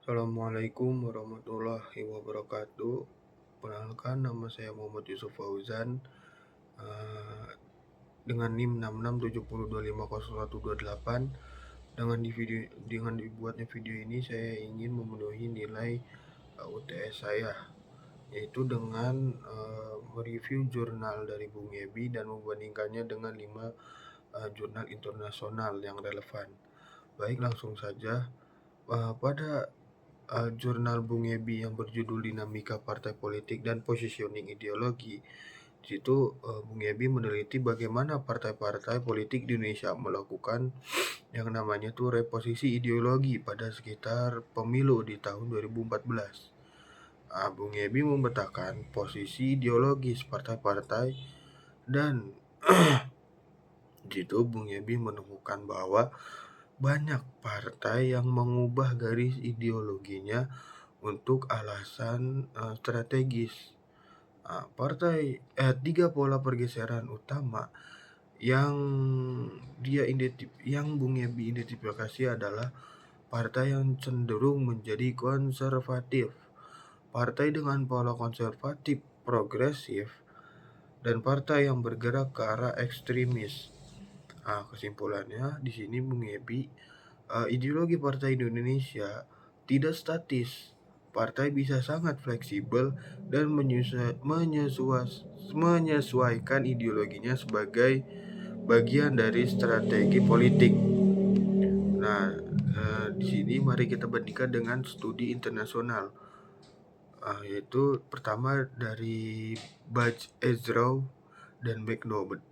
Assalamualaikum warahmatullahi wabarakatuh. Perkenalkan, nama saya Muhammad Yusuf Fauzan, dengan NIM 6670250128. Dengan dibuatnya video ini, saya ingin memenuhi nilai UTS saya, yaitu dengan mereview jurnal dari Bung Ebi dan membandingkannya dengan 5 jurnal internasional yang relevan. Baik, langsung saja. Pada jurnal Bung Ebi yang berjudul Dinamika Partai Politik dan Positioning Ideologi, di situ Bung Ebi meneliti bagaimana partai-partai politik di Indonesia melakukan yang namanya tuh reposisi ideologi pada sekitar pemilu di tahun 2014. Bung Ebi memetakan posisi ideologis partai-partai dan di situ Bung Ebi menemukan bahwa banyak partai yang mengubah garis ideologinya untuk alasan strategis. Tiga pola pergeseran utama yang Bung Ebi identifikasi adalah partai yang cenderung menjadi konservatif, partai dengan pola konservatif progresif, dan partai yang bergerak ke arah ekstremis. Kesimpulannya di sini Bung Ebi, ideologi partai di Indonesia tidak statis. Partai bisa sangat fleksibel dan menyesuaikan ideologinya sebagai bagian dari strategi politik. Nah, di sini mari kita bandingkan dengan studi internasional, yaitu pertama dari Baj Ezra dan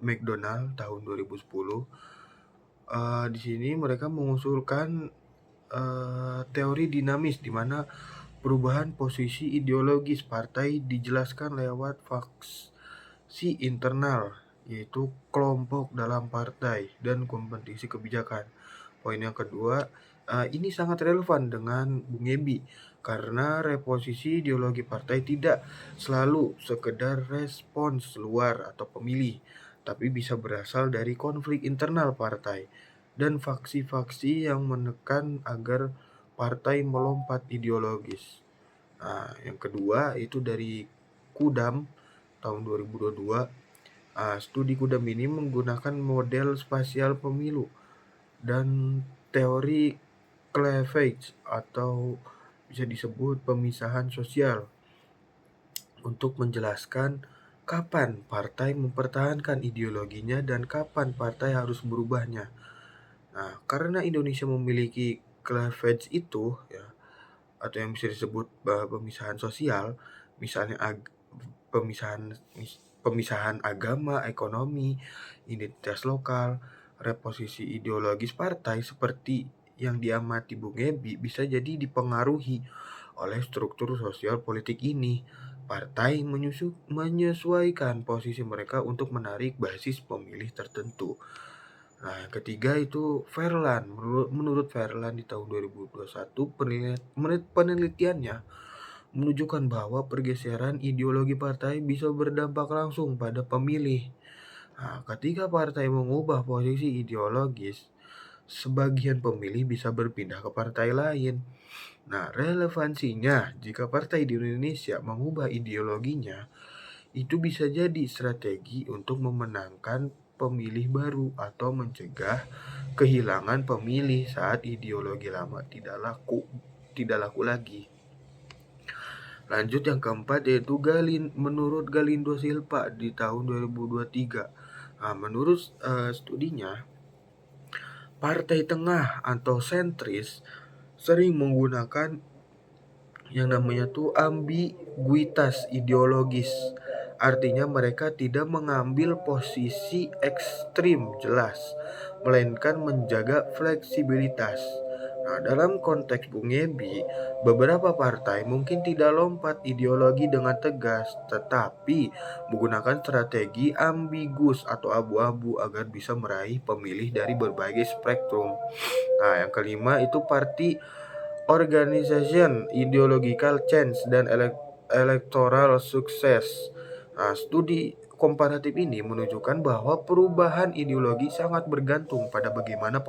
McDonald tahun 2010. Di sini mereka mengusulkan teori dinamis di mana perubahan posisi ideologis partai dijelaskan lewat faksi internal, yaitu kelompok dalam partai dan kompetisi kebijakan. Poin yang kedua, ini sangat relevan dengan Bung Ebi karena reposisi ideologi partai tidak selalu sekedar respons luar atau pemilih, tapi bisa berasal dari konflik internal partai dan faksi-faksi yang menekan agar partai melompat ideologis. Yang kedua itu dari Kudam tahun 2022. Studi Kudam ini menggunakan model spasial pemilu dan teori cleavage atau bisa disebut pemisahan sosial untuk menjelaskan kapan partai mempertahankan ideologinya dan kapan partai harus berubahnya. Karena Indonesia memiliki cleavage itu, ya, atau yang bisa disebut pemisahan sosial, misalnya pemisahan agama, ekonomi, identitas lokal, reposisi ideologis partai seperti yang diamati Bung Ebi bisa jadi dipengaruhi oleh struktur sosial politik ini. Partai menyesuaikan posisi mereka untuk menarik basis pemilih tertentu. Yang ketiga itu Verlan. Menurut Verlan di tahun 2021, penelitiannya menunjukkan bahwa pergeseran ideologi partai bisa berdampak langsung pada pemilih. Ketika partai mengubah posisi ideologis, sebagian pemilih bisa berpindah ke partai lain. Relevansinya jika partai di Indonesia mengubah ideologinya, itu bisa jadi strategi untuk memenangkan pemilih baru atau mencegah kehilangan pemilih saat ideologi lama tidak laku lagi. Lanjut yang keempat yaitu menurut Galindo Silva di tahun 2023. Menurut studinya, partai tengah atau sentris sering menggunakan yang namanya tuh ambiguitas ideologis. Artinya mereka tidak mengambil posisi ekstrim jelas, melainkan menjaga fleksibilitas. Dalam konteks Bung Ebi, beberapa partai mungkin tidak lompat ideologi dengan tegas, tetapi menggunakan strategi ambigus atau abu-abu agar bisa meraih pemilih dari berbagai spektrum. Yang kelima itu party organization, ideological change, dan electoral success. Studi komparatif ini menunjukkan bahwa perubahan ideologi sangat bergantung pada bagaimana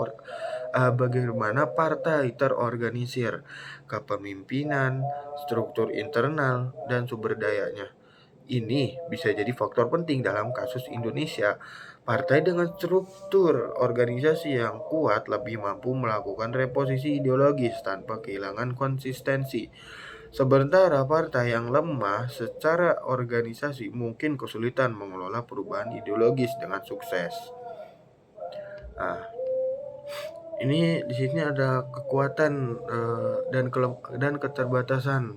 bagaimana partai terorganisir, kepemimpinan, struktur internal, dan sumber dayanya. Ini bisa jadi faktor penting dalam kasus Indonesia. Partai dengan struktur organisasi yang kuat lebih mampu melakukan reposisi ideologis tanpa kehilangan konsistensi. Sementara partai yang lemah secara organisasi mungkin kesulitan mengelola perubahan ideologis dengan sukses. Nah, ini di sini ada kekuatan dan keterbatasan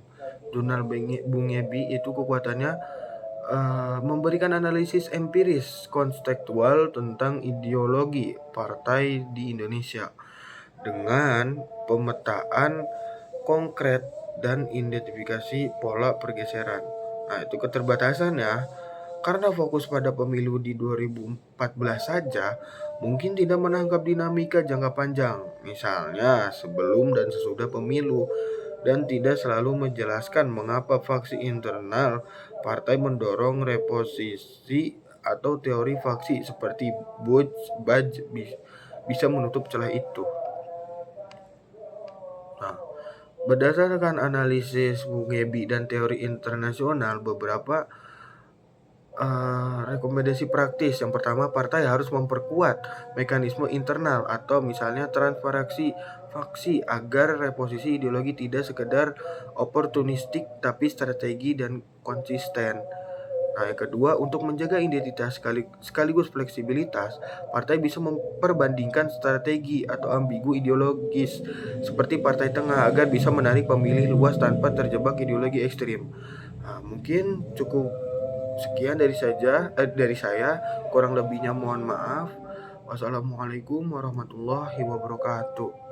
jurnal Bung Ebi. Itu kekuatannya memberikan analisis empiris konstekstual tentang ideologi partai di Indonesia dengan pemetaan konkret dan identifikasi pola pergeseran. Nah, itu keterbatasannya karena fokus pada pemilu di 2014 saja, mungkin tidak menangkap dinamika jangka panjang, misalnya sebelum dan sesudah pemilu, dan tidak selalu menjelaskan mengapa faksi internal partai mendorong reposisi atau teori faksi seperti Budge bisa menutup celah itu. Nah, berdasarkan analisis Bung Ebi dan teori internasional, beberapa rekomendasi praktis. Yang pertama, partai harus memperkuat mekanisme internal atau misalnya transparansi faksi agar reposisi ideologi tidak sekedar oportunistik tapi strategi dan konsisten. Nah, yang kedua, untuk menjaga identitas sekaligus fleksibilitas, partai bisa memperbandingkan strategi atau ambigu ideologis seperti partai tengah agar bisa menarik pemilih luas tanpa terjebak ideologi ekstrim. Nah, mungkin cukup sekian dari saya, kurang lebihnya mohon maaf. Wassalamualaikum warahmatullahi wabarakatuh.